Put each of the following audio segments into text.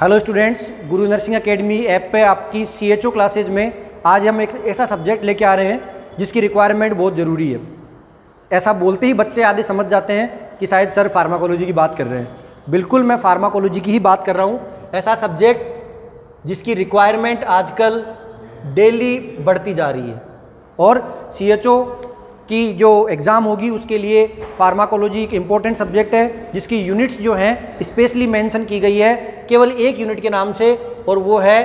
Hello students, गुरु nursing academy app पे आपकी CHO classes में आज हम एक ऐसा सब्जेक्ट लेके आ रहे हैं जिसकी रिक्वायरमेंट बहुत ज़रूरी है। ऐसा बोलते ही बच्चे आधे समझ जाते हैं कि शायद सर फार्माकोलॉजी की बात कर रहे हैं। बिल्कुल मैं फार्माकोलॉजी की ही बात कर रहा हूँ। ऐसा सब्जेक्ट जिसकी रिक्वायरमेंट आजकल डेली बढ़ती जा रही है और CHO की जो एग्ज़ाम होगी उसके लिए फार्माकोलॉजी एक इम्पॉर्टेंट सब्जेक्ट है जिसकी यूनिट्स जो हैं स्पेशली मेंशन की गई है केवल एक यूनिट के नाम से, और वो है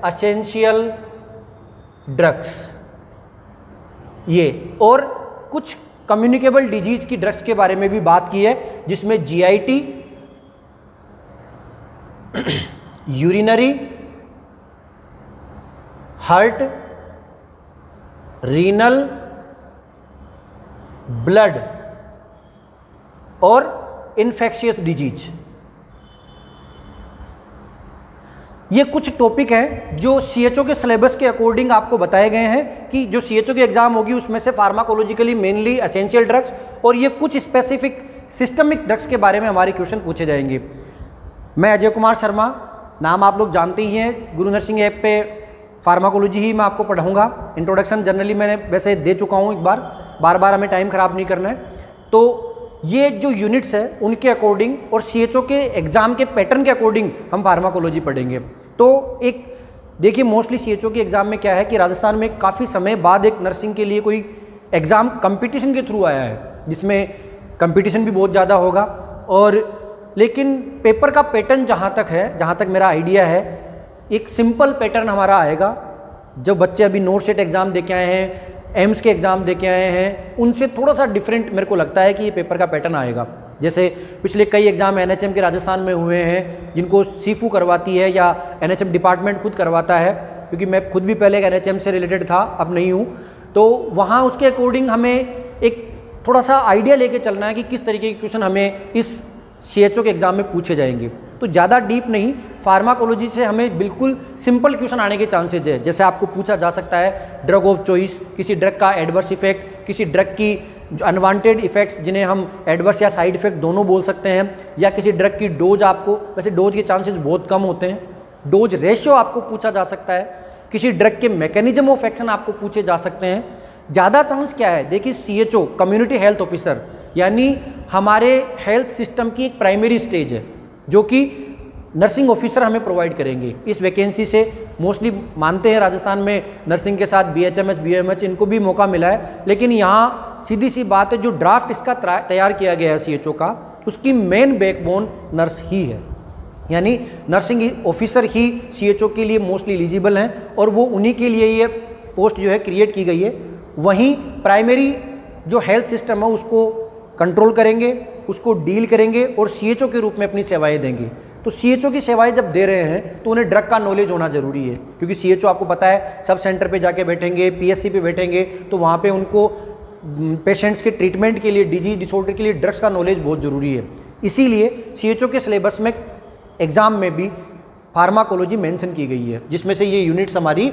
एसेंशियल ड्रग्स। ये और कुछ कम्युनिकेबल डिजीज की ड्रग्स के बारे में भी बात की है जिसमें GIT, urinary, heart, renal, blood और इन्फेक्शियस डिजीज। ये कुछ टॉपिक हैं जो CHO के सिलेबस के अकॉर्डिंग आपको बताए गए हैं कि जो CHO की एग्जाम होगी उसमें से फार्माकोलॉजिकली मेनली एसेंशियल ड्रग्स और ये कुछ स्पेसिफिक सिस्टमिक ड्रग्स के बारे में हमारे क्वेश्चन पूछे जाएंगे। मैं अजय कुमार शर्मा, नाम आप लोग जानते ही हैं। गुरु नर्सिंग ऐप पे फार्माकोलॉजी ही मैं आपको पढ़ाऊँगा। इंट्रोडक्शन जनरली मैंने वैसे दे चुका हूँ एक बार बार हमें टाइम ख़राब नहीं करना है। तो ये जो यूनिट्स है उनके अकॉर्डिंग और CHO के एग्ज़ाम के पैटर्न के अकॉर्डिंग हम फार्माकोलॉजी पढ़ेंगे। तो एक देखिए मोस्टली CHO के एग्ज़ाम में क्या है कि राजस्थान में काफ़ी समय बाद एक नर्सिंग के लिए कोई एग्ज़ाम कंपटीशन के थ्रू आया है जिसमें कंपटीशन भी बहुत ज़्यादा होगा। और लेकिन पेपर का पैटर्न जहाँ तक मेरा आइडिया है, एक सिंपल पैटर्न हमारा आएगा। जो बच्चे अभी नोट सेट एग्ज़ाम दे के आए हैं, एम्स के एग्ज़ाम दे के आए हैं, उनसे थोड़ा सा डिफरेंट मेरे को लगता है कि ये पेपर का पैटर्न आएगा। जैसे पिछले कई एग्ज़ाम NHM के राजस्थान में हुए हैं जिनको सीफू करवाती है या NHM डिपार्टमेंट खुद करवाता है, क्योंकि मैं खुद भी पहले एक NHM से रिलेटेड था, अब नहीं हूँ। तो वहाँ उसके अकॉर्डिंग हमें एक थोड़ा सा आइडिया लेके चलना है कि किस तरीके के क्वेश्चन हमें इस CHO के एग्ज़ाम में पूछे जाएंगे। तो ज़्यादा डीप नहीं, फार्माकोलॉजी से हमें बिल्कुल सिंपल क्वेश्चन आने के चांसेज है। जैसे आपको पूछा जा सकता है ड्रग ऑफ चॉइस, किसी ड्रग का एडवर्स इफेक्ट, किसी ड्रग की अनवांटेड इफेक्ट्स जिन्हें हम एडवर्स या साइड इफेक्ट दोनों बोल सकते हैं, या किसी ड्रग की डोज। आपको वैसे डोज के चांसेस बहुत कम होते हैं। डोज रेशियो आपको पूछा जा सकता है। किसी ड्रग के मैकेनिज्म ऑफ एक्शन आपको पूछे जा सकते हैं। ज़्यादा चांस क्या है, देखिए CHO कम्युनिटी हेल्थ ऑफिसर यानी हमारे हेल्थ सिस्टम की एक प्राइमरी स्टेज है जो कि नर्सिंग ऑफिसर हमें प्रोवाइड करेंगे। इस वैकेंसी से मोस्टली मानते हैं राजस्थान में नर्सिंग के साथ BHMS, BOMH इनको भी मौका मिला है, लेकिन यहाँ सीधी सी बात है जो ड्राफ्ट इसका तैयार किया गया है CHO का, उसकी मेन बैकबोन नर्स ही है। यानी नर्सिंग ऑफिसर ही CHO के लिए मोस्टली एलिजिबल हैं और वो उन्हीं के लिए ये पोस्ट जो है क्रिएट की गई है। वहीं प्राइमरी जो हेल्थ सिस्टम है उसको कंट्रोल करेंगे, उसको डील करेंगे और CHO के रूप में अपनी सेवाएं देंगे। तो CHO की सेवाएं जब दे रहे हैं तो उन्हें ड्रग का नॉलेज होना जरूरी है, क्योंकि CHO आपको पता है सब सेंटर पे जाके बैठेंगे, PSC पे बैठेंगे, तो वहाँ पे उनको पेशेंट्स के ट्रीटमेंट के लिए, डिजीज डिसऑर्डर के लिए ड्रग्स का नॉलेज बहुत ज़रूरी है। इसीलिए CHO के सिलेबस में एग्ज़ाम में भी फार्माकोलॉजी मेंशन की गई है, जिसमें से ये यूनिट्स हमारी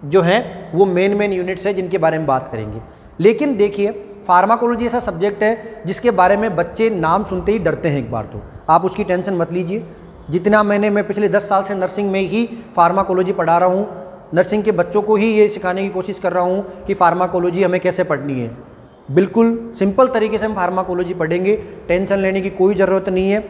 जो हैं वो मेन यूनिट्स है जिनके बारे में बात करेंगे। लेकिन देखिए फार्माकोलॉजी ऐसा सब्जेक्ट है जिसके बारे में बच्चे नाम सुनते ही डरते हैं। एक बार तो आप उसकी टेंशन मत लीजिए। जितना मैं पिछले 10 साल से नर्सिंग में ही फार्माकोलॉजी पढ़ा रहा हूँ, नर्सिंग के बच्चों को ही ये सिखाने की कोशिश कर रहा हूँ कि फार्माकोलॉजी हमें कैसे पढ़नी है। बिल्कुल सिंपल तरीके से हम फार्माकोलॉजी पढ़ेंगे, टेंशन लेने की कोई ज़रूरत नहीं है।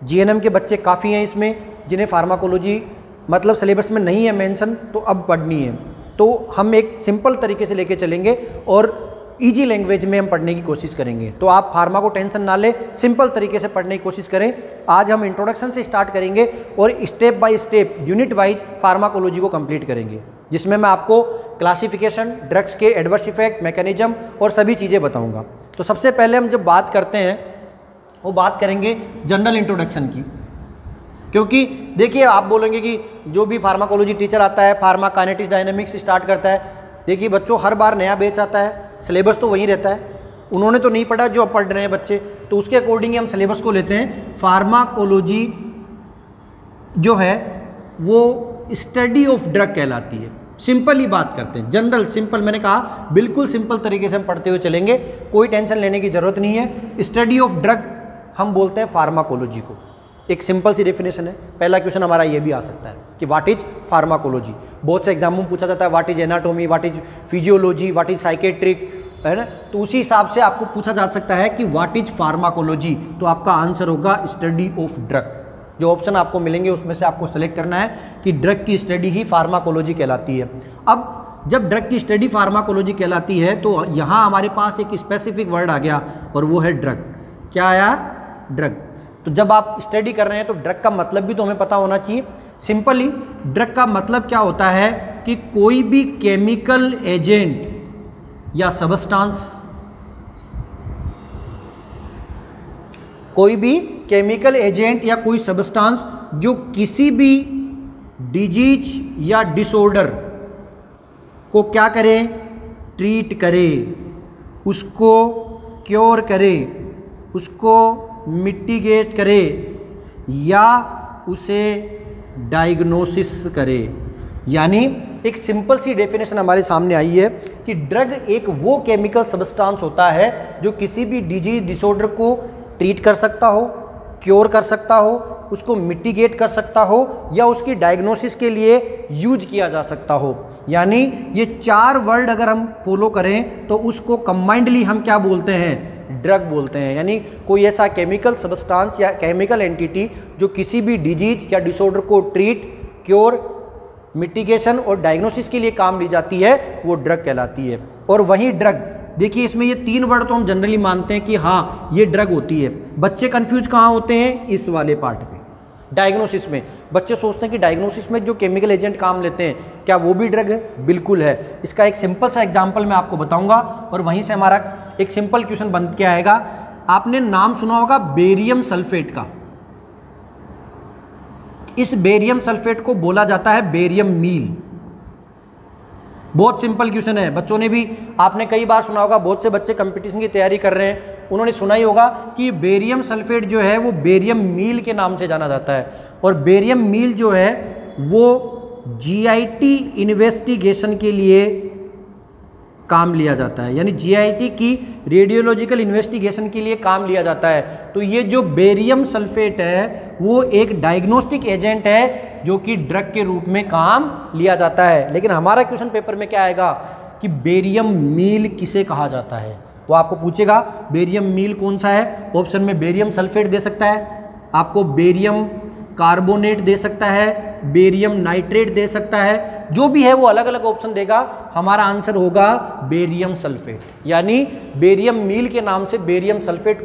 GNM के बच्चे काफ़ी हैं इसमें जिन्हें फार्माकोलॉजी मतलब सिलेबस में नहीं है मेंशन, तो अब पढ़नी है। तो हम एक सिंपल तरीके से लेके चलेंगे और इजी लैंग्वेज में हम पढ़ने की कोशिश करेंगे। तो आप फार्मा को टेंशन ना ले, सिंपल तरीके से पढ़ने की कोशिश करें। आज हम इंट्रोडक्शन से स्टार्ट करेंगे और step by step unit wise pharmacology को कंप्लीट करेंगे, जिसमें मैं आपको क्लासिफिकेशन, ड्रग्स के एडवर्स इफेक्ट, मैकेनिज्म और सभी चीज़ें बताऊंगा। तो सबसे पहले हम जब बात करते हैं वो बात करेंगे जनरल इंट्रोडक्शन की, क्योंकि देखिए आप बोलेंगे कि जो भी फार्माकोलॉजी टीचर आता है फार्माकाइनेटिक्स डायनेमिक्स स्टार्ट करता है। देखिए बच्चों हर बार नया बैच आता है, सिलेबस तो वही रहता है। उन्होंने तो नहीं पढ़ा जो अब पढ़ रहे हैं बच्चे, तो उसके अकॉर्डिंग हम सिलेबस को लेते हैं। फार्माकोलॉजी जो है वो स्टडी ऑफ ड्रग कहलाती है। सिंपल ही बात करते हैं, जनरल सिंपल, मैंने कहा बिल्कुल सिंपल तरीके से हम पढ़ते हुए चलेंगे, कोई टेंशन लेने की ज़रूरत नहीं है। स्टडी ऑफ ड्रग हम बोलते हैं फार्माकोलॉजी को। एक सिंपल सी डेफिनेशन है। पहला क्वेश्चन हमारा ये भी आ सकता है कि व्हाट इज फार्माकोलॉजी। बहुत से एग्जाम में पूछा जाता है what is anatomy, what is physiology, what is psychiatric, है ना। तो उसी हिसाब से आपको पूछा जा सकता है कि व्हाट इज फार्माकोलॉजी, तो आपका आंसर होगा स्टडी ऑफ ड्रग। जो ऑप्शन आपको मिलेंगे उसमें से आपको सेलेक्ट करना है कि ड्रग की स्टडी ही फार्माकोलॉजी कहलाती है। अब जब ड्रग की स्टडी फार्माकोलॉजी कहलाती है तो यहाँ हमारे पास एक स्पेसिफिक वर्ड आ गया और वो है ड्रग। क्या आया? ड्रग। तो जब आप स्टडी कर रहे हैं तो ड्रग का मतलब भी तो हमें पता होना चाहिए। सिंपली ड्रग का मतलब क्या होता है कि कोई भी केमिकल एजेंट या सबस्टांस, कोई भी केमिकल एजेंट या कोई सबस्टांस जो किसी भी डिजीज या डिसऑर्डर को क्या करे? ट्रीट करे, उसको क्योर करे, उसको मिटिगेट करे या उसे डायग्नोसिस करे। यानी एक सिंपल सी डेफिनेशन हमारे सामने आई है कि ड्रग एक वो केमिकल सबस्टांस होता है जो किसी भी डिजीज डिसऑर्डर को ट्रीट कर सकता हो, क्योर कर सकता हो, उसको मिटिगेट कर सकता हो या उसकी डायग्नोसिस के लिए यूज किया जा सकता हो। यानी ये चार वर्ड अगर हम फॉलो करें तो उसको कंबाइंडली हम क्या बोलते हैं? ड्रग बोलते हैं। यानी कोई ऐसा केमिकल सबस्टांस या केमिकल एंटिटी जो किसी भी डिजीज या डिसऑर्डर को ट्रीट, क्योर, मिटिगेशन और डायग्नोसिस के लिए काम ली जाती है, वो ड्रग कहलाती है। और वही ड्रग, देखिए इसमें ये तीन वर्ड तो हम जनरली मानते हैं कि हाँ ये ड्रग होती है। बच्चे कंफ्यूज कहाँ होते हैं? इस वाले पार्ट पे, डायग्नोसिस में। बच्चे सोचते हैं कि डायग्नोसिस में जो केमिकल एजेंट काम लेते हैं क्या वो भी ड्रग है? बिल्कुल है। इसका एक सिंपल सा एग्जाम्पल मैं आपको बताऊंगा और वहीं से हमारा एक सिंपल क्वेश्चन बन के आएगा। आपने नाम सुना होगा बेरियम सल्फेट का। इस बेरियम सल्फेट को बोला जाता है बेरियम मील। बहुत सिंपल क्वेश्चन है, बच्चों ने भी, आपने कई बार सुना होगा, बहुत से बच्चे कंपटीशन की तैयारी कर रहे हैं, उन्होंने सुना ही होगा कि बेरियम सल्फेट जो है वो बेरियम मील के नाम से जाना जाता है। और बेरियम मील जो है वो जीआईटी इन्वेस्टिगेशन के लिए काम लिया जाता है, यानी जीआईटी की रेडियोलॉजिकल इन्वेस्टिगेशन के लिए काम लिया जाता है। तो ये जो बेरियम सल्फेट है वो एक डायग्नोस्टिक एजेंट है जो कि ड्रग के रूप में काम लिया जाता है। लेकिन हमारा क्वेश्चन पेपर में क्या आएगा कि बेरियम मील किसे कहा जाता है, वो आपको पूछेगा बेरियम मील कौन सा है। ऑप्शन में बेरियम सल्फेट दे सकता है, आपको बेरियम कार्बोनेट दे सकता है, बेरियम नाइट्रेट दे सकता है, जो भी है वो अलग अलग ऑप्शन देगा। हमारा आंसर होगा बेरियम सल्फेट। यानी बेरियम मील के नाम से बेरियम सल्फेट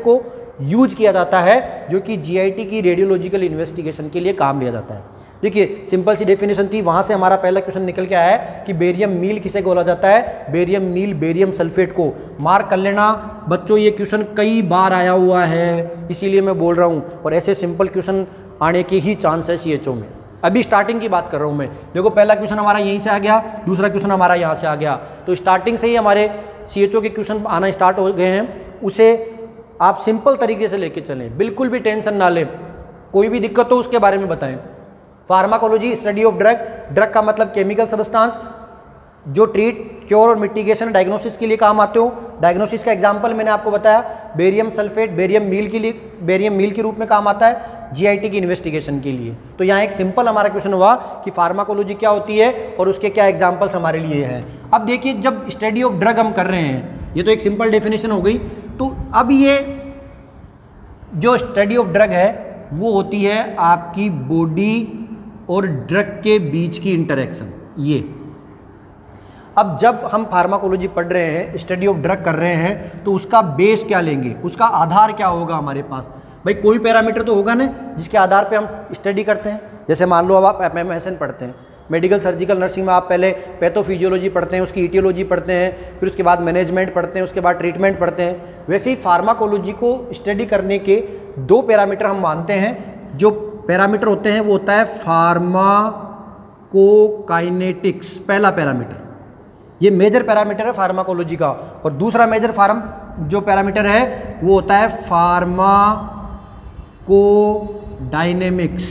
को यूज किया जाता है जो कि जीआईटी की रेडियोलॉजिकल इन्वेस्टिगेशन के लिए काम लिया जाता है। देखिए सिंपल सी डेफिनेशन थी, वहाँ से हमारा पहला क्वेश्चन निकल के आया है कि बेरियम मील किसे बोला जाता है? बेरियम मील बेरियम सल्फेट को। मार्क कर लेना बच्चों, ये क्वेश्चन कई बार आया हुआ है, इसीलिए मैं बोल रहा हूँ। और ऐसे सिंपल क्वेश्चन आने के ही चांस है सीएचओ में। अभी स्टार्टिंग की बात कर रहा हूँ मैं। देखो पहला क्वेश्चन हमारा यहीं से आ गया, दूसरा क्वेश्चन हमारा यहाँ से आ गया। तो स्टार्टिंग से ही हमारे सीएचओ के क्वेश्चन आना स्टार्ट हो गए हैं। उसे आप सिंपल तरीके से लेके चलें, बिल्कुल भी टेंशन ना लें। कोई भी दिक्कत हो उसके बारे में बताएं। Pharmacology study of drug, drug का मतलब केमिकल सबस्टांस जो ट्रीट, क्योर और मिटिगेशन, डायग्नोसिस के लिए काम आते हो। डायग्नोसिस का एग्जांपल मैंने आपको बताया, बेरियम सल्फेट बेरियम मील के लिए, बेरियम मील के रूप में काम आता है जीआईटी की इन्वेस्टिगेशन के लिए। तो यहाँ एक सिंपल हमारा क्वेश्चन हुआ कि फार्माकोलॉजी क्या होती है और उसके क्या एग्जाम्पल्स हमारे लिए हैं। अब देखिए जब स्टडी ऑफ ड्रग हम कर रहे हैं, ये तो एक सिंपल डेफिनेशन हो गई। तो अब ये जो स्टडी ऑफ ड्रग है वो होती है आपकी बॉडी और ड्रग के बीच की इंटरेक्शन। ये अब जब हम फार्माकोलॉजी पढ़ रहे हैं, स्टडी ऑफ ड्रग कर रहे हैं, तो उसका बेस क्या लेंगे, उसका आधार क्या होगा हमारे पास? भाई कोई पैरामीटर तो होगा ना जिसके आधार पे हम स्टडी करते हैं। जैसे मान लो अब आप एमएसएन पढ़ते हैं, मेडिकल सर्जिकल नर्सिंग में आप पहले पैथोफिजियोलॉजी पढ़ते हैं, उसकी ईटियोलॉजी पढ़ते हैं, फिर उसके बाद मैनेजमेंट पढ़ते हैं, उसके बाद ट्रीटमेंट पढ़ते हैं। वैसे ही फार्माकोलॉजी को स्टडी करने के दो पैरामीटर हम मानते हैं। जो पैरामीटर होते हैं वो होता है फार्माकोकाइनेटिक्स, पहला पैरामीटर, ये मेजर पैरामीटर है फार्माकोलॉजी का। और दूसरा मेजर जो पैरामीटर है वो होता है फार्माकोडायनेमिक्स।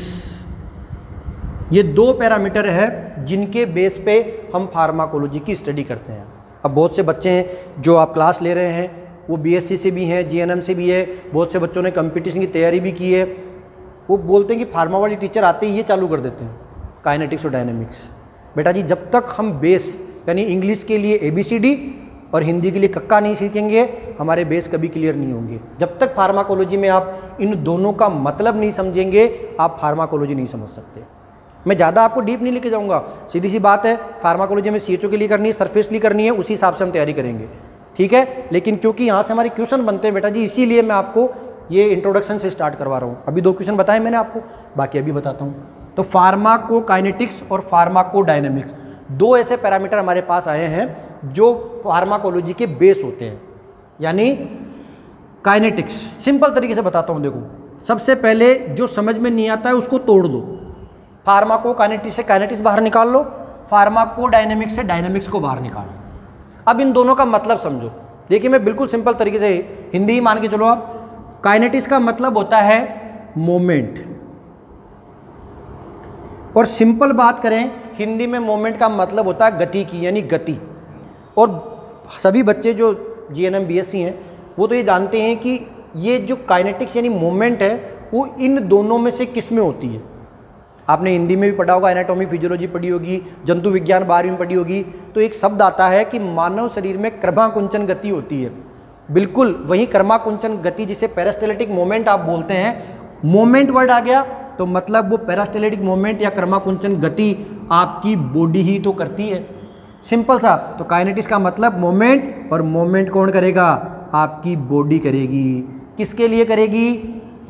ये दो पैरामीटर है जिनके बेस पे हम फार्माकोलॉजी की स्टडी करते हैं। अब बहुत से बच्चे हैं जो आप क्लास ले रहे हैं, वो बीएससी से भी हैं, जीएनएम से भी है, बहुत से बच्चों ने कंपटीशन की तैयारी भी की है। वो बोलते हैं कि फार्मा वाली टीचर आते ही ये चालू कर देते हैं काइनेटिक्स और डायनेमिक्स। बेटा जी जब तक हम बेस यानी इंग्लिश के लिए ABCD और हिंदी के लिए कक्का नहीं सीखेंगे हमारे बेस कभी क्लियर नहीं होंगे। जब तक फार्माकोलॉजी में आप इन दोनों का मतलब नहीं समझेंगे आप फार्माकोलॉजी नहीं समझ सकते। मैं ज़्यादा आपको डीप नहीं लेके जाऊंगा, सीधी सी बात है, फार्माकोलॉजी में CHO के लिए करनी है, सरफेसली करनी है, उसी हिसाब से हम तैयारी करेंगे, ठीक है। लेकिन क्योंकि यहाँ से हमारे क्वेश्चन बनते हैं बेटा जी, इसीलिए मैं आपको ये इंट्रोडक्शन से स्टार्ट करवा रहा हूँ। अभी 2 क्वेश्चन बताए मैंने आपको, बाकी अभी बताता हूँ। तो फार्माकोकाइनेटिक्स और फार्माकोडायनेमिक्स 2 ऐसे पैरामीटर हमारे पास आए हैं जो फार्माकोलॉजी के बेस होते हैं। यानी काइनेटिक्स सिंपल तरीके से बताता हूँ, देखो सबसे पहले जो समझ में नहीं आता है उसको तोड़ दो। फार्माकोकाइनेटिक्स से काइनेटिक्स बाहर निकाल लो, फार्माकोडायनेमिक्स से डायनेमिक्स को बाहर निकालो। अब इन दोनों का मतलब समझो। देखिए मैं बिल्कुल सिंपल तरीके से हिंदी ही मान के चलो आप। काइनेटिक्स का मतलब होता है मोमेंट, और सिंपल बात करें हिंदी में मोमेंट का मतलब होता है गति की, यानी गति। और सभी बच्चे जो जीएनएम बीएससी हैं वो तो ये जानते हैं कि ये जो काइनेटिक्स यानी मोमेंट है वो इन दोनों में से किस में होती है। आपने हिंदी में भी पढ़ा होगा, एनाटॉमी फिजियोलॉजी पढ़ी होगी, जंतु विज्ञान 12वीं में पढ़ी होगी, तो एक शब्द आता है कि मानव शरीर में क्रमाकुंचन गति होती है। बिल्कुल वही क्रमाकुंचन गति जिसे पेरिस्टाल्टिक मोमेंट आप बोलते हैं, मोमेंट वर्ड आ गया तो मतलब वो पेरिस्टाल्टिक मोमेंट या क्रमाकुंचन गति आपकी बॉडी ही तो करती है, सिंपल सा। तो काइनेटिक्स का मतलब मोमेंट, और मोमेंट कौन करेगा, आपकी बॉडी करेगी। किसके लिए करेगी,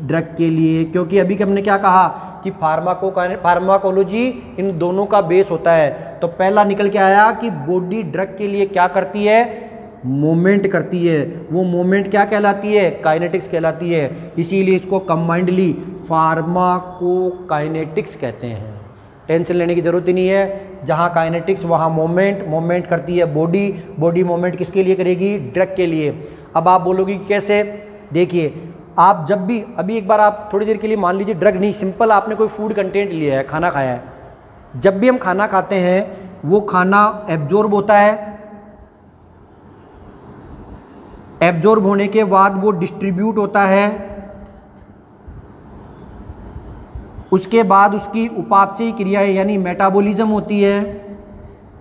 ड्रग के लिए, क्योंकि अभी हमने क्या कहा कि फार्माकोलॉजी इन दोनों का बेस होता है। तो पहला निकल के आया कि बॉडी ड्रग के लिए क्या करती है, मूवमेंट करती है। वो मूवमेंट क्या कहलाती है, काइनेटिक्स कहलाती है। इसीलिए इसको कंबाइंडली फार्माकोकाइनेटिक्स कहते हैं। टेंशन लेने की जरूरत ही नहीं है, जहाँ काइनेटिक्स वहाँ मूवमेंट, मूवमेंट करती है बॉडी, बॉडी मूवमेंट किसके लिए करेगी, ड्रग के लिए। अब आप बोलोगे कि कैसे, देखिए आप जब भी, अभी एक बार आप थोड़ी देर के लिए मान लीजिए ड्रग नहीं, सिंपल आपने कोई फूड कंटेंट लिया है, खाना खाया है। जब भी हम खाना खाते हैं वो खाना एब्जॉर्ब होता है, एब्जॉर्ब होने के बाद वो डिस्ट्रीब्यूट होता है, उसके बाद उसकी उपापचयी क्रियाएं यानी मेटाबॉलिज्म होती है,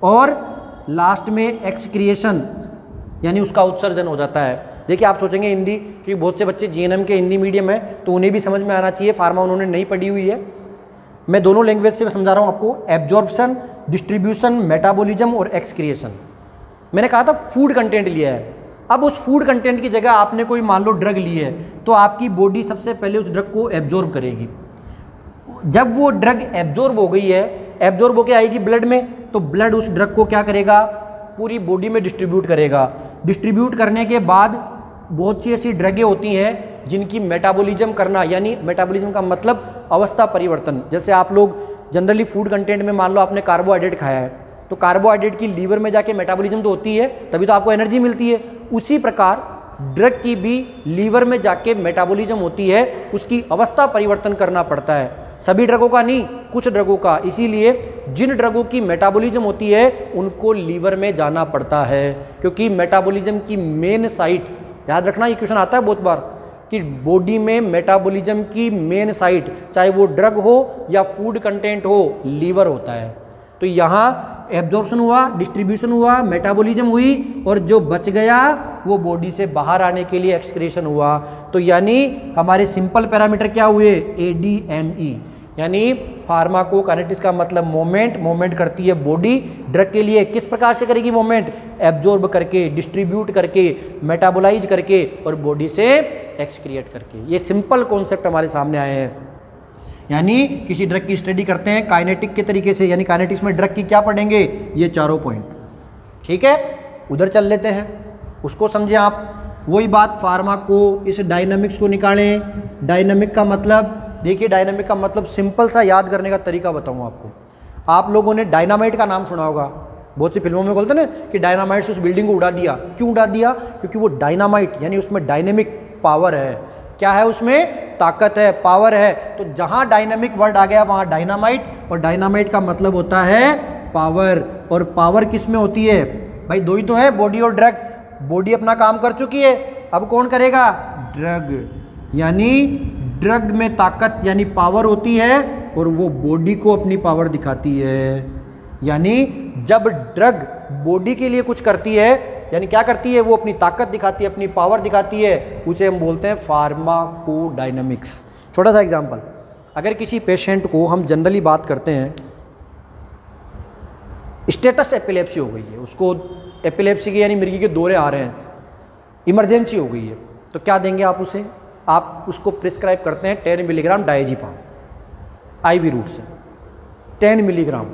और लास्ट में एक्सक्रिएशन यानी उसका उत्सर्जन हो जाता है। देखिए आप सोचेंगे हिंदी, क्योंकि बहुत से बच्चे जीएनएम के हिंदी मीडियम है तो उन्हें भी समझ में आना चाहिए, फार्मा उन्होंने नहीं पढ़ी हुई है। मैं दोनों लैंग्वेज से समझा रहा हूँ आपको, एब्जॉर्प्शन, डिस्ट्रीब्यूशन, मेटाबॉलिज्म और एक्सक्रिएशन। मैंने कहा था फूड कंटेंट लिया है। अब उस फूड कंटेंट की जगह आपने कोई मान लो ड्रग ली है, तो आपकी बॉडी सबसे पहले उस ड्रग को एब्जॉर्ब करेगी। जब वो ड्रग एब्जॉर्ब हो गई है, एब्जॉर्ब होकर आएगी ब्लड में, तो ब्लड उस ड्रग को क्या करेगा, पूरी बॉडी में डिस्ट्रीब्यूट करेगा। डिस्ट्रीब्यूट करने के बाद बहुत सी ऐसी ड्रगें होती हैं जिनकी मेटाबॉलिज्म करना, यानी मेटाबॉलिज्म का मतलब अवस्था परिवर्तन। जैसे आप लोग जनरली फूड कंटेंट में मान लो आपने कार्बोहाइड्रेट खाया है, तो कार्बोहाइड्रेट की लीवर में जाके मेटाबॉलिज्म तो होती है, तभी तो आपको एनर्जी मिलती है। उसी प्रकार ड्रग की भी लीवर में जाके मेटाबॉलिज्म होती है, उसकी अवस्था परिवर्तन करना पड़ता है। सभी ड्रगों का नहीं, कुछ ड्रगों का। इसीलिए जिन ड्रगों की मेटाबॉलिज्म होती है उनको लीवर में जाना पड़ता है, क्योंकि मेटाबॉलिज्म की मेन साइट, याद रखना ये क्वेश्चन आता है बहुत बार, कि बॉडी में मेटाबॉलिज्म की मेन साइट, चाहे वो ड्रग हो या फूड कंटेंट हो, लीवर होता है। तो यहाँ एब्जॉर्प्शन हुआ, डिस्ट्रीब्यूशन हुआ, मेटाबॉलिज्म हुई, और जो बच गया वो बॉडी से बाहर आने के लिए एक्सक्रीशन हुआ। तो यानी हमारे सिंपल पैरामीटर क्या हुए, ADME, यानी फार्माकोकाइनेटिक्स का मतलब मोमेंट, मोमेंट करती है बॉडी, ड्रग के लिए किस प्रकार से करेगी मोमेंट, एब्जॉर्ब करके, डिस्ट्रीब्यूट करके, मेटाबोलाइज करके, और बॉडी से एक्सक्रिएट करके। ये सिंपल कॉन्सेप्ट हमारे सामने आए हैं। यानी किसी ड्रग की स्टडी करते हैं काइनेटिक के तरीके से, यानी काइनेटिक्स में ड्रग की क्या पढ़ेंगे, ये चारों पॉइंट, ठीक है। उधर चल लेते हैं, उसको समझें आप। वही बात फार्मा को, इस डायनामिक्स को निकालें। डायनामिक का मतलब, देखिए डायनामिक का मतलब सिंपल सा याद करने का तरीका बताऊँ आपको। आप लोगों ने डायनामाइट का नाम सुना होगा, बहुत सी फिल्मों में बोलते हैं ना कि डायनामाइट से उस बिल्डिंग को उड़ा दिया। क्यों उड़ा दिया, क्योंकि वो डायनामाइट यानी उसमें डायनेमिक पावर है। क्या है उसमें, ताकत है, पावर है। तो जहां डायनामिक वर्ड आ गया वहां डायनामाइट, और डायनामाइट का मतलब होता है पावर। और पावर किस में होती है भाई, दो ही तो है, बॉडी और ड्रग। बॉडी अपना काम कर चुकी है, अब कौन करेगा? ड्रग। यानी ड्रग में ताकत यानी पावर होती है और वो बॉडी को अपनी पावर दिखाती है। यानी जब ड्रग बॉडी के लिए कुछ करती है, यानी क्या करती है? वो अपनी ताकत दिखाती है, अपनी पावर दिखाती है, उसे हम बोलते हैं फार्माकोडायनामिक्स। छोटा सा एग्जांपल, अगर किसी पेशेंट को हम जनरली बात करते हैं, स्टेटस एपिलेप्सी हो गई है, उसको एपिलेप्सी की यानी मिर्गी के दौरे आ रहे हैं, इमरजेंसी हो गई है, तो क्या देंगे आप उसे? आप उसको प्रिस्क्राइब करते हैं 10 मिलीग्राम डायजीपाम आईवी रूट से। 10 मिलीग्राम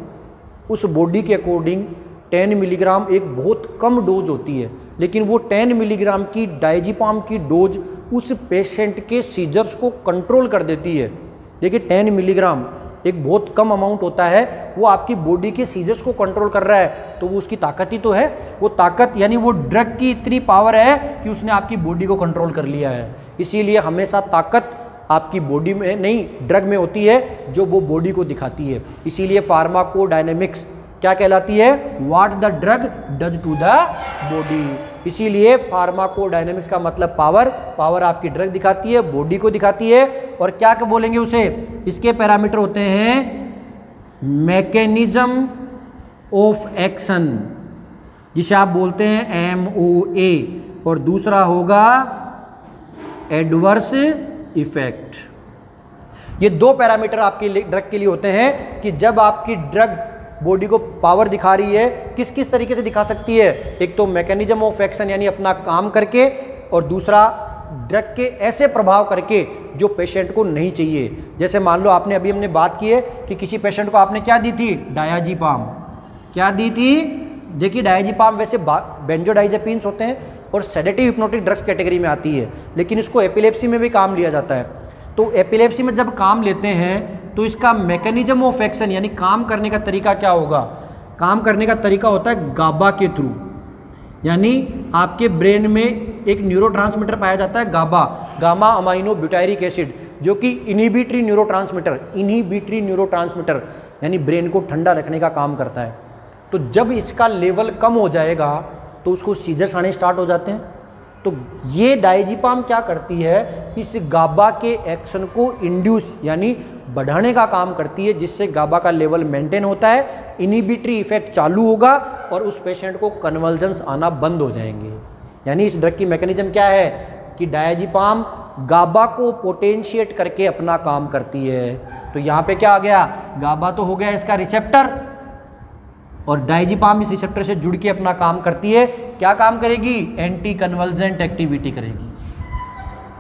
उस बॉडी के अकॉर्डिंग 10 मिलीग्राम एक बहुत कम डोज होती है, लेकिन वो 10 मिलीग्राम की डायजीपाम की डोज उस पेशेंट के सीजर्स को कंट्रोल कर देती है। देखिए 10 मिलीग्राम एक बहुत कम अमाउंट होता है, वो आपकी बॉडी के सीजर्स को कंट्रोल कर रहा है, तो वो उसकी ताकत ही तो है। वो ताकत यानी वो ड्रग की इतनी पावर है कि उसने आपकी बॉडी को कंट्रोल कर लिया है। इसीलिए हमेशा ताकत आपकी बॉडी में नहीं, ड्रग में होती है, जो वो बॉडी को दिखाती है। इसीलिए फार्माकोडायनेमिक्स क्या कहलाती है? What the drug does to the body. इसीलिए फार्माकोडायनेमिक्स का मतलब पावर, पावर आपकी ड्रग दिखाती है, बॉडी को दिखाती है। और क्या बोलेंगे उसे? इसके पैरामीटर होते हैं मैकेनिज्म ऑफ एक्शन, जिसे आप बोलते हैं MOA, और दूसरा होगा एडवर्स इफेक्ट। ये दो पैरामीटर आपके ड्रग के लिए होते हैं कि जब आपकी ड्रग बॉडी को पावर दिखा रही है, किस किस तरीके से दिखा सकती है? एक तो मैकेनिज्म ऑफ एक्शन यानी अपना काम करके, और दूसरा ड्रग के ऐसे प्रभाव करके जो पेशेंट को नहीं चाहिए। जैसे मान लो आपने अभी हमने बात की है कि किसी पेशेंट को आपने क्या दी थी? डायजीपाम। क्या दी थी? देखिए डायजीपाम वैसे बेंजोडाइजेपिन्स होते हैं और सेडेटिव हिप्नोटिक ड्रग्स कैटेगरी में आती है, लेकिन इसको एपिलेप्सी में भी काम लिया जाता है। तो एपिलेप्सी में जब काम लेते हैं तो इसका मैकेनिज्म ऑफ एक्शन यानी काम करने का तरीका क्या होगा? काम करने का तरीका होता है गाबा के थ्रू। यानी आपके ब्रेन में एक न्यूरोट्रांसमीटर पाया जाता है गाबा, गामा अमाइनो ब्यूटायरिक एसिड, जो कि इनहिबिटरी न्यूरोट्रांसमीटर यानी ब्रेन को ठंडा रखने का काम करता है। तो जब इसका लेवल कम हो जाएगा तो उसको सीजर्स आने स्टार्ट हो जाते हैं। तो ये डायजीपाम क्या करती है? इस गाबा के एक्शन को इंड्यूस यानी बढ़ाने का काम करती है, जिससे गाबा का लेवल मेंटेन होता है, इनहिबिटरी इफेक्ट चालू होगा और उस पेशेंट को कन्वल्जन्स आना बंद हो जाएंगे। यानी इस ड्रग की मैकेनिज्म क्या है कि डायजीपाम गाबा को पोटेंशिएट करके अपना काम करती है। तो यहाँ पे क्या आ गया? गाबा तो हो गया इसका रिसेप्टर, और डायजीपाम इस रिसेप्टर से जुड़ के अपना काम करती है। क्या काम करेगी? एंटी कन्वल्जेंट एक्टिविटी करेगी।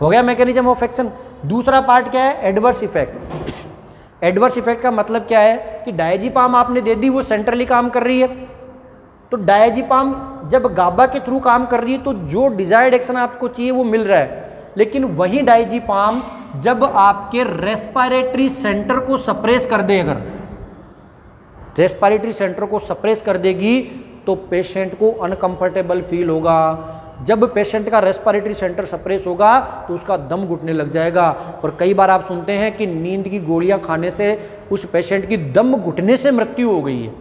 हो गया मैकेनिज्म ऑफ एक्शन। दूसरा पार्ट क्या है? Adverse effect. एडवर्स इफेक्ट का मतलब क्या है कि डायजीपाम आपने दे दी, वो सेंट्रली काम कर रही है, तो डायजीपाम जब गाबा के थ्रू काम कर रही है तो जो डिजायर्ड एक्शन आपको चाहिए वो मिल रहा है। लेकिन वही डायजीपाम जब आपके रेस्पिरेटरी सेंटर को सप्रेस कर दे, अगर रेस्पिरेटरी सेंटर को सप्रेस कर देगी तो पेशेंट को अनकंफर्टेबल फील होगा। जब पेशेंट का रेस्पिरेटरी सेंटर सप्रेस होगा तो उसका दम घुटने लग जाएगा। और कई बार आप सुनते हैं कि नींद की गोलियां खाने से उस पेशेंट की दम घुटने से मृत्यु हो गई है।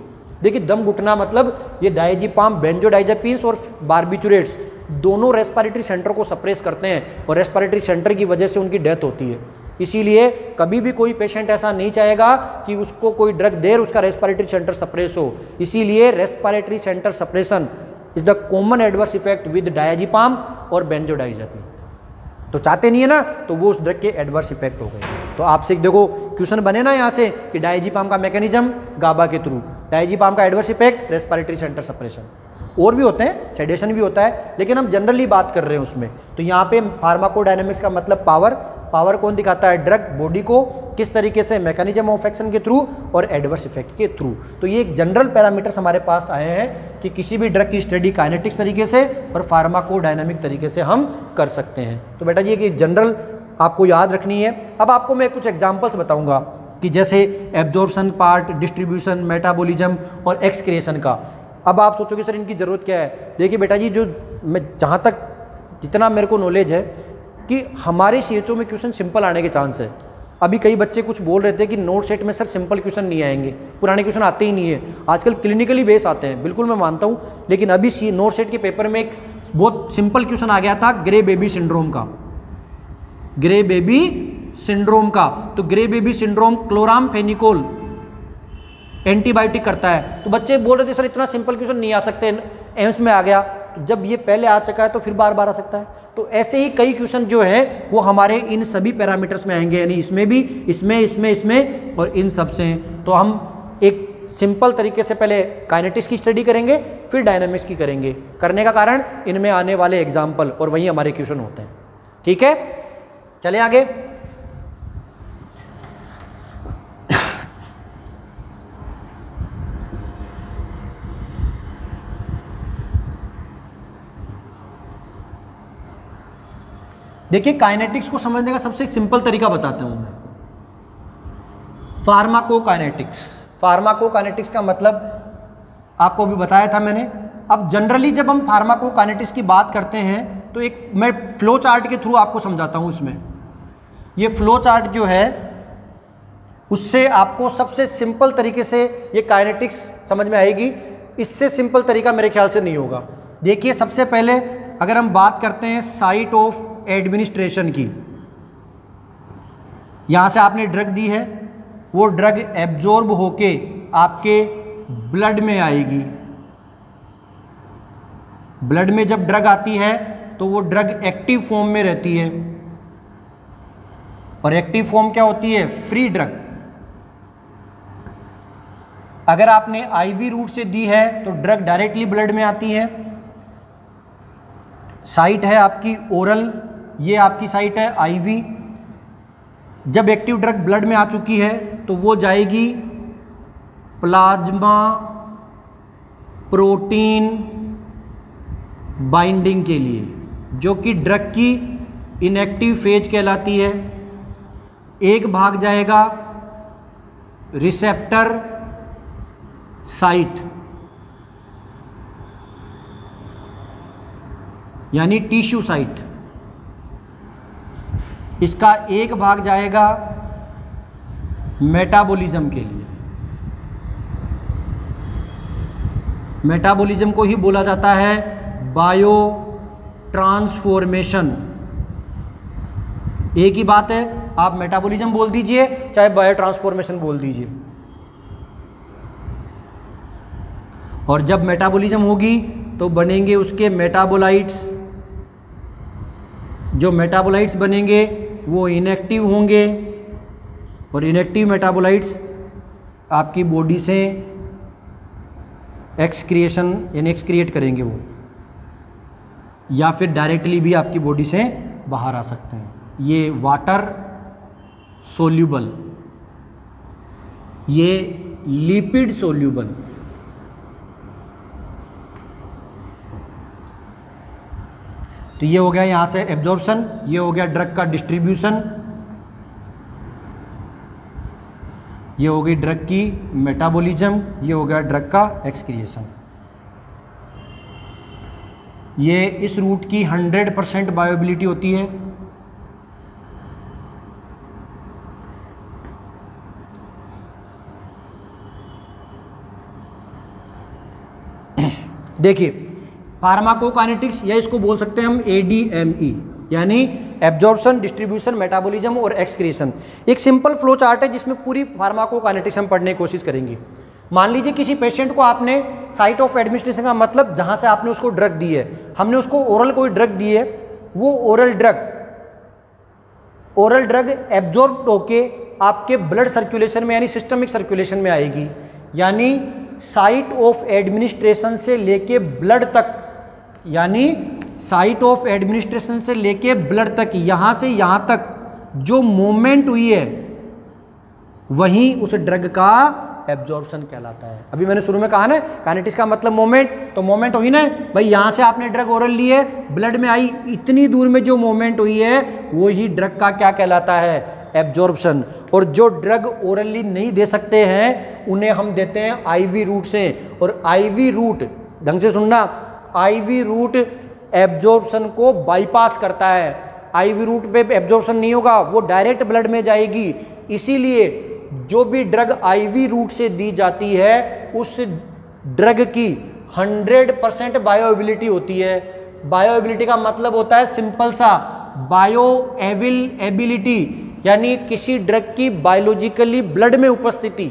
देखिए दम घुटना मतलब ये डायजीपाम, बेंजोडाइजेपिन्स और बार्बिचुरेट्स दोनों रेस्पिरेटरी सेंटर को सप्रेस करते हैं और रेस्पिरेटरी सेंटर की वजह से उनकी डेथ होती है। इसीलिए कभी भी कोई पेशेंट ऐसा नहीं चाहेगा कि उसको कोई ड्रग दे और उसका रेस्पिरेटरी सेंटर सप्रेस हो। इसीलिए respiratory centre suppression is the common adverse effect with diazepam और बेंजोडाइजेपिन। तो चाहते नहीं है ना, तो वो उस ड्रग के एडवर्स इफेक्ट हो गए। तो आपसे देखो क्वेश्चन बने ना यहाँ से कि डायजीपाम का मैकेनिज्म गाबा के थ्रू, डायजीपाम का adverse effect respiratory centre suppression. और भी होते हैं, सेडेशन भी होता है, लेकिन हम जनरली बात कर रहे हैं उसमें। तो यहाँ पे फार्माकोडायनामिक्स का मतलब पावर, पावर कौन दिखाता है? ड्रग बॉडी को किस तरीके से? मैकेनिज्म ऑफ एक्शन के थ्रू और एडवर्स इफेक्ट के थ्रू। तो ये एक जनरल पैरामीटर्स हमारे पास आए हैं कि किसी भी ड्रग की स्टडी काइनेटिक्स तरीके से और फार्माकोडायनामिक तरीके से हम कर सकते हैं। तो बेटा जी एक जनरल आपको याद रखनी है। अब आपको मैं कुछ एग्जाम्पल्स बताऊँगा कि जैसे एब्जॉर्प्शन पार्ट, डिस्ट्रीब्यूशन, मेटाबॉलिज्म और एक्सक्रिएशन का। अब आप सोचोगे सर इनकी ज़रूरत क्या है? देखिए बेटा जी, जो मैं जहाँ तक जितना मेरे को नॉलेज है कि हमारे CHO में क्वेश्चन सिंपल आने के चांस है। अभी कई बच्चे कुछ बोल रहे थे कि नोट सेट में सर सिंपल क्वेश्चन नहीं आएंगे, पुराने क्वेश्चन आते ही नहीं है, आजकल क्लिनिकली बेस आते हैं। बिल्कुल मैं मानता हूँ, लेकिन अभी नोट सेट के पेपर में एक बहुत सिंपल क्वेश्चन आ गया था ग्रे बेबी सिंड्रोम का, ग्रे बेबी सिंड्रोम का। तो grey baby syndrome chloramphenicol antibiotic करता है। तो बच्चे बोल रहे थे सर इतना सिंपल क्वेश्चन नहीं आ सकते, एम्स में आ गया। तो जब ये पहले आ चुका है तो फिर बार बार आ सकता है। तो ऐसे ही कई क्वेश्चन जो है वो हमारे इन सभी पैरामीटर्स में आएंगे, यानी इसमें भी, इसमें और इन सब से। तो हम एक सिंपल तरीके से पहले काइनेटिक्स की स्टडी करेंगे, फिर डायनामिक्स की करेंगे। करने का कारण इनमें आने वाले एग्जाम्पल और वही हमारे क्वेश्चन होते हैं। ठीक है, चले आगे। देखिए काइनेटिक्स को समझने का सबसे सिंपल तरीका बताता हूं मैं, फार्माकोकाइनेटिक्स। फार्माकोकाइनेटिक्स का मतलब आपको भी बताया था मैंने। अब जनरली जब हम फार्माकोकाइनेटिक्स की बात करते हैं तो एक मैं फ्लो चार्ट के थ्रू आपको समझाता हूं। इसमें ये फ्लो चार्ट जो है उससे आपको सबसे सिंपल तरीके से ये काइनेटिक्स समझ में आएगी। इससे सिंपल तरीका मेरे ख्याल से नहीं होगा। देखिए सबसे पहले अगर हम बात करते हैं साइट ऑफ एडमिनिस्ट्रेशन की, यहां से आपने ड्रग दी है, वो ड्रग एब्जॉर्ब होके आपके ब्लड में आएगी। ब्लड में जब ड्रग आती है तो वो ड्रग एक्टिव फॉर्म में रहती है, और एक्टिव फॉर्म क्या होती है? Free drug. अगर आपने आईवी रूट से दी है तो ड्रग डायरेक्टली ब्लड में आती है। साइट है आपकी ओरल, ये आपकी साइट है आईवी। जब एक्टिव ड्रग ब्लड में आ चुकी है तो वो जाएगी प्लाज्मा प्रोटीन बाइंडिंग के लिए, जो कि ड्रग की इनएक्टिव फेज कहलाती है। एक भाग जाएगा रिसेप्टर साइट, यानी टिश्यू साइट। इसका एक भाग जाएगा मेटाबॉलिज्म के लिए। मेटाबॉलिज्म को ही बोला जाता है बायो ट्रांसफॉर्मेशन। एक ही बात है, आप मेटाबॉलिज्म बोल दीजिए चाहे बायो ट्रांसफॉर्मेशन बोल दीजिए। और जब मेटाबॉलिज्म होगी तो बनेंगे उसके मेटाबोलाइट्स। जो मेटाबोलाइट्स बनेंगे वो इनएक्टिव होंगे, और इनएक्टिव मेटाबोलाइट्स आपकी बॉडी से एक्सक्रिएशन यानी एक्सक्रिएट करेंगे वो, या फिर डायरेक्टली भी आपकी बॉडी से बाहर आ सकते हैं। ये वाटर सोल्यूबल, ये लिपिड सोल्यूबल। तो ये हो गया यहाँ से एब्जॉर्प्शन, ये हो गया ड्रग का डिस्ट्रीब्यूशन, ये हो गई ड्रग की मेटाबॉलिज्म, ये हो गया ड्रग का एक्सक्रिएशन। ये इस रूट की 100% बायोबिलिटी होती है। देखिए फार्माकोकाइनेटिक्स, या इसको बोल सकते हैं हम ADME, यानी एब्जॉर्प्शन, डिस्ट्रीब्यूशन, मेटाबॉलिज्म और एक्सक्रीशन। एक सिंपल फ्लो चार्ट है जिसमें पूरी फार्माकोकाइनेटिक्स हम पढ़ने की कोशिश करेंगे। मान लीजिए किसी पेशेंट को आपने साइट ऑफ एडमिनिस्ट्रेशन का मतलब जहां से आपने उसको ड्रग दी है, हमने उसको ओरल कोई ड्रग दी है, वो ओरल ड्रग एब्जॉर्ब होके आपके ब्लड सर्कुलेशन में यानी सिस्टमिक सर्कुलेशन में आएगी। यानी साइट ऑफ एडमिनिस्ट्रेशन से लेके ब्लड तक, यानी साइट ऑफ एडमिनिस्ट्रेशन से लेके ब्लड तक, यहां से यहां तक जो मूवमेंट हुई है वही उस ड्रग का एब्जॉर्प्शन कहलाता है। अभी मैंने शुरू में कहा ना काइनेटिक्स का मतलब मूवमेंट, तो मूवमेंट हुई ना भाई, यहां से आपने ड्रग ओरल ली है, ब्लड में आई, इतनी दूर में जो मूवमेंट हुई है वो ही ड्रग का क्या कहलाता है? एब्जॉर्प्शन। और जो ड्रग ओरली नहीं दे सकते हैं उन्हें हम देते हैं आईवी रूट से। और आईवी रूट, ढंग से सुनना, आईवी रूट एब्जॉर्प्शन को बाईपास करता है। आईवी रूट पे एब्जॉर्प्शन नहीं होगा, वो डायरेक्ट ब्लड में जाएगी। इसीलिए जो भी ड्रग आईवी रूट से दी जाती है उस ड्रग की 100% बायोएबिलिटी होती है। बायोएबिलिटी का मतलब होता है सिंपल सा बायो एबिलिटी, यानी किसी ड्रग की बायोलॉजिकली ब्लड में उपस्थिति।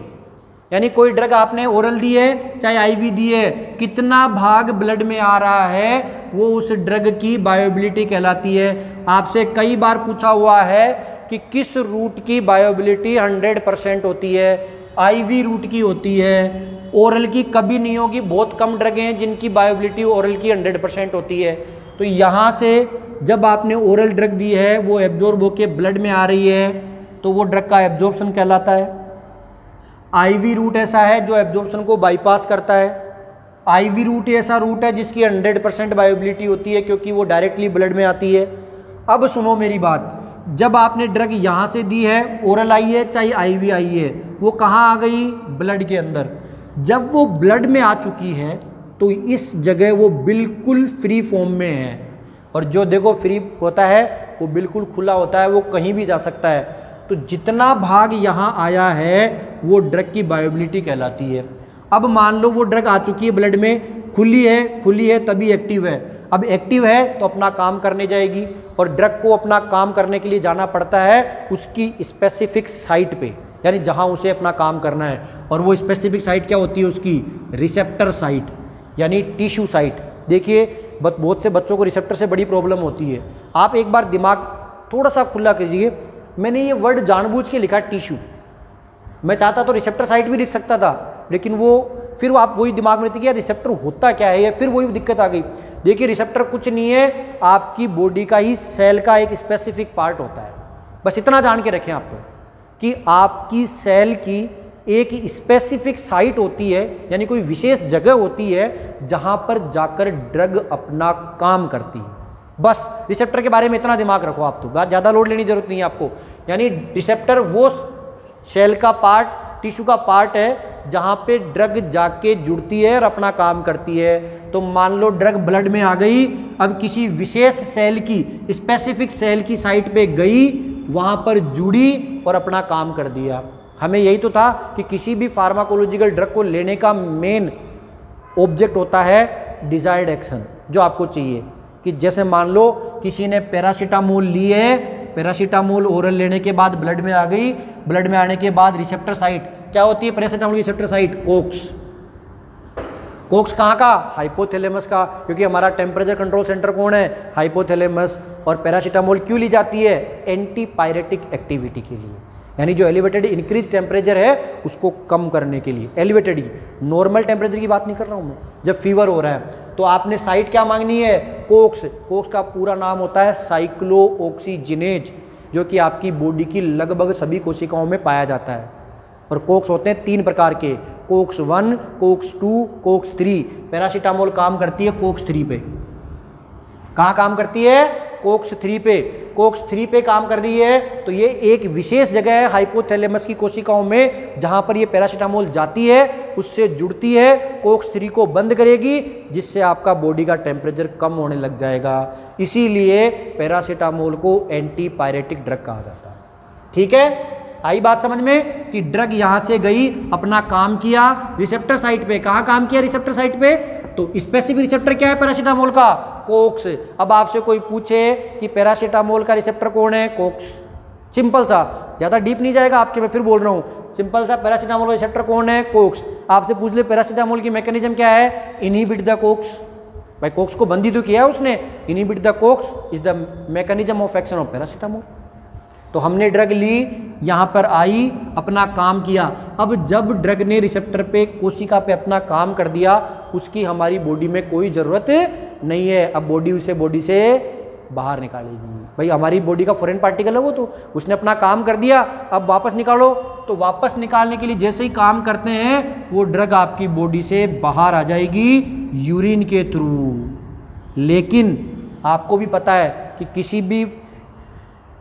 यानी कोई ड्रग आपने ओरल दी है चाहे आईवी दी है, कितना भाग ब्लड में आ रहा है वो उस ड्रग की बायोएबिलिटी कहलाती है। आपसे कई बार पूछा हुआ है कि किस रूट की बायोएबिलिटी 100% होती है, आईवी रूट की होती है, ओरल की कभी नहीं होगी। बहुत कम ड्रग हैं जिनकी बायोएबिलिटी ओरल की 100% होती है। तो यहाँ से जब आपने ओरल ड्रग दी है वो एब्जॉर्ब होके ब्लड में आ रही है तो वो ड्रग का एब्जॉर्प्शन कहलाता है। आईवी रूट ऐसा है जो एब्जॉर्प्शन को बाईपास करता है। आईवी रूट ऐसा रूट है जिसकी 100% बायोएबिलिटी होती है क्योंकि वो डायरेक्टली ब्लड में आती है। अब सुनो मेरी बात, जब आपने ड्रग यहाँ से दी है, ओरल आई है चाहे आईवी आई है, वो कहाँ आ गई? ब्लड के अंदर। जब वो ब्लड में आ चुकी है तो इस जगह वो बिल्कुल फ्री फॉर्म में है, और जो देखो फ्री होता है वो बिल्कुल खुला होता है, वो कहीं भी जा सकता है। तो जितना भाग यहाँ आया है वो ड्रग की बायोएबिलिटी कहलाती है। अब मान लो वो ड्रग आ चुकी है ब्लड में, खुली है तभी एक्टिव है। अब एक्टिव है तो अपना काम करने जाएगी, और ड्रग को अपना काम करने के लिए जाना पड़ता है उसकी स्पेसिफिक साइट पे, यानी जहाँ उसे अपना काम करना है। और वो स्पेसिफिक साइट क्या होती है उसकी? रिसेप्टर साइट, यानी टिश्यू साइट। देखिए बहुत से बच्चों को रिसेप्टर से बड़ी प्रॉब्लम होती है। आप एक बार दिमाग थोड़ा सा खुला कीजिए, मैंने ये वर्ड जानबूझ के लिखा टिश्यू। मैं चाहता तो रिसेप्टर साइट भी लिख सकता था, लेकिन वो फिर आप वही दिमाग में रहती कि यार रिसेप्टर होता क्या है, या फिर वही दिक्कत आ गई। देखिए रिसेप्टर कुछ नहीं है, आपकी बॉडी का ही सेल का एक स्पेसिफिक पार्ट होता है। बस इतना जान के रखें आप तो कि आपकी सेल की एक स्पेसिफिक साइट होती है, यानी कोई विशेष जगह होती है जहां पर जाकर ड्रग अपना काम करती है। बस रिसेप्टर के बारे में इतना दिमाग रखो आप तो, ज़्यादा लोड लेने की जरूरत नहीं है आपको। यानी रिसेप्टर वो सेल का पार्ट, टिश्यू का पार्ट है जहां पे ड्रग जाके जुड़ती है और अपना काम करती है। तो मान लो ड्रग ब्लड में आ गई, अब किसी विशेष सेल की, स्पेसिफिक सेल की साइट पे गई, वहां पर जुड़ी और अपना काम कर दिया। हमें यही तो था कि किसी भी फार्माकोलॉजिकल ड्रग को लेने का मेन ऑब्जेक्ट होता है डिजायर्ड एक्शन, जो आपको चाहिए। कि जैसे मान लो किसी ने पैरासीटामोल ली है, पैरासीटामोल ओरल लेने के बाद ब्लड में आ गई, ब्लड में आने के बाद रिसेप्टर साइट क्या होती है? पैरासीटामोल की रिसेप्टर साइट कोक्स। कोक्स कहाँ का? हाइपोथैलेमस का, क्योंकि हमारा टेम्परेचर कंट्रोल सेंटर कौन है? हाइपोथैलेमस। और पैरासीटामोल क्यों ली जाती है? एंटी पायरेटिक एक्टिविटी के लिए, यानी जो एलिवेटेड इंक्रीज टेम्परेचर है उसको कम करने के लिए। एलिवेटेड ही, नॉर्मल टेम्परेचर की बात नहीं कर रहा हूँ मैं। जब फीवर हो रहा है तो आपने साइट क्या मांगनी है? कोक्स। कोक्स का पूरा नाम होता है साइक्लोऑक्सीजिनेज, जो कि आपकी बॉडी की लगभग सभी कोशिकाओं में पाया जाता है। और कोक्स होते हैं 3 प्रकार के, कोक्स 1, कोक्स 2, कोक्स 3। पैरासीटामोल काम करती है कोक्स 3 पे। कहाँ काम करती है? कोक्स 3 पे। कोक्स 3 पे काम कर रही है तो ये एक विशेष जगह है हाइपोथैलेमस की कोशिकाओं में, जहां पर ये पैरासीटामोल जाती है, उससे जुड़ती है, कोक्स 3 को बंद करेगी, जिससे आपका बॉडी का टेम्परेचर कम होने लग जाएगा। इसीलिए पैरासीटामोल को एंटी पायरेटिक ड्रग कहा जाता है। ठीक है, आई बात समझ में कि ड्रग यहां से गई, अपना काम किया रिसेप्टर साइट पे। कहां काम किया? रिसेप्टर साइट पे। तो स्पेसिफिक रिसेप्टर क्या है पैरासीटामोल का? कोक्स। अब आपसे कोई पूछे कि पैरासीटामोल का रिसेप्टर कौन है? कोक्स। सिंपल सा, ज्यादा डीप नहीं जाएगा आपके, मैं फिर बोल रहा हूं सिंपल सा, पैरासीटामोल का रिसेप्टर कौन है? कोक्स। आपसे पूछ ले पैरासीटामोल की मैकेनिज्म क्या है? Inhibit the Cokes. भाई कोक्स को बंदी तो किया है उसने, inhibit the Cokes is the mechanism of action of paracetamol. तो हमने ड्रग ली, यहाँ पर आई, अपना काम किया। अब जब ड्रग ने रिसेप्टर पे, कोशिका पे अपना काम कर दिया, उसकी हमारी बॉडी में कोई ज़रूरत नहीं है। अब बॉडी उसे बॉडी से बाहर निकालेगी। भाई हमारी बॉडी का फॉरेन पार्टिकल है वो, तो उसने अपना काम कर दिया, अब वापस निकालो। तो वापस निकालने के लिए जैसे ही काम करते हैं वो ड्रग आपकी बॉडी से बाहर आ जाएगी यूरिन के थ्रू। लेकिन आपको भी पता है कि किसी भी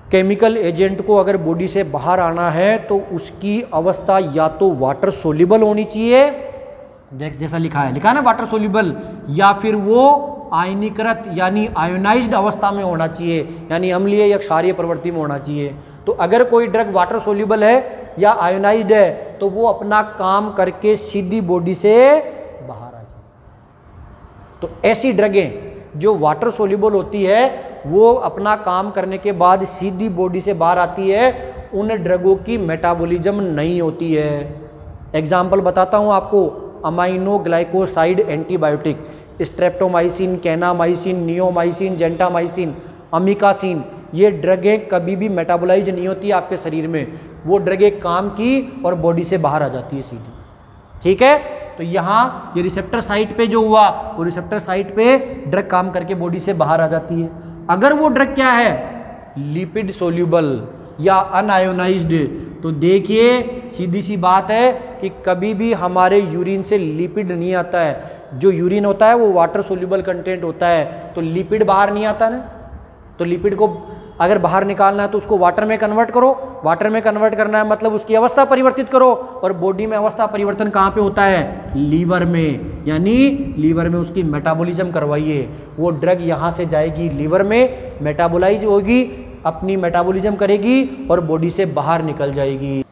केमिकल एजेंट को अगर बॉडी से बाहर आना है तो उसकी अवस्था या तो वाटर सोल्यूबल होनी चाहिए, जैसा लिखा है ना वाटर सोल्यूबल, या फिर वो आयनीकृत यानी आयोनाइज्ड अवस्था में होना चाहिए, यानी अम्लीय या क्षारीय प्रवृत्ति में होना चाहिए। तो अगर कोई ड्रग वाटर सोल्यूबल है या आयोनाइज्ड है तो वो अपना काम करके सीधी बॉडी से बाहर आ जाए। तो ऐसी ड्रगें जो वाटर सोल्यूबल होती है वो अपना काम करने के बाद सीधी बॉडी से बाहर आती है, उन ड्रगों की मेटाबॉलिज्म नहीं होती है। एग्जाम्पल बताता हूँ आपको, amino glycoside antibiotic, streptomycin, kanamycin, neomycin, gentamicin, amikacin, ये ड्रगें कभी भी मेटाबोलाइज नहीं होती आपके शरीर में, वो ड्रगें काम की और बॉडी से बाहर आ जाती है सीधी। ठीक है, तो यहाँ ये रिसेप्टर साइट पे जो हुआ, वो रिसेप्टर साइट पे ड्रग काम करके बॉडी से बाहर आ जाती है। अगर वो ड्रग क्या है, लिपिड सोल्यूबल या अनआयोनाइज्ड, तो देखिए सीधी सी बात है कि कभी भी हमारे यूरिन से लिपिड नहीं आता है। जो यूरिन होता है वो वाटर सोल्यूबल कंटेंट होता है, तो लिपिड बाहर नहीं आता ना। तो लिपिड को अगर बाहर निकालना है तो उसको वाटर में कन्वर्ट करो, वाटर में कन्वर्ट करना है मतलब उसकी अवस्था परिवर्तित करो, और बॉडी में अवस्था परिवर्तन कहाँ पे होता है, लीवर में, यानी लीवर में उसकी मेटाबॉलिज्म करवाइए। वो ड्रग यहाँ से जाएगी लीवर में, मेटाबोलाइज होगी, अपनी मेटाबॉलिज्म करेगी और बॉडी से बाहर निकल जाएगी।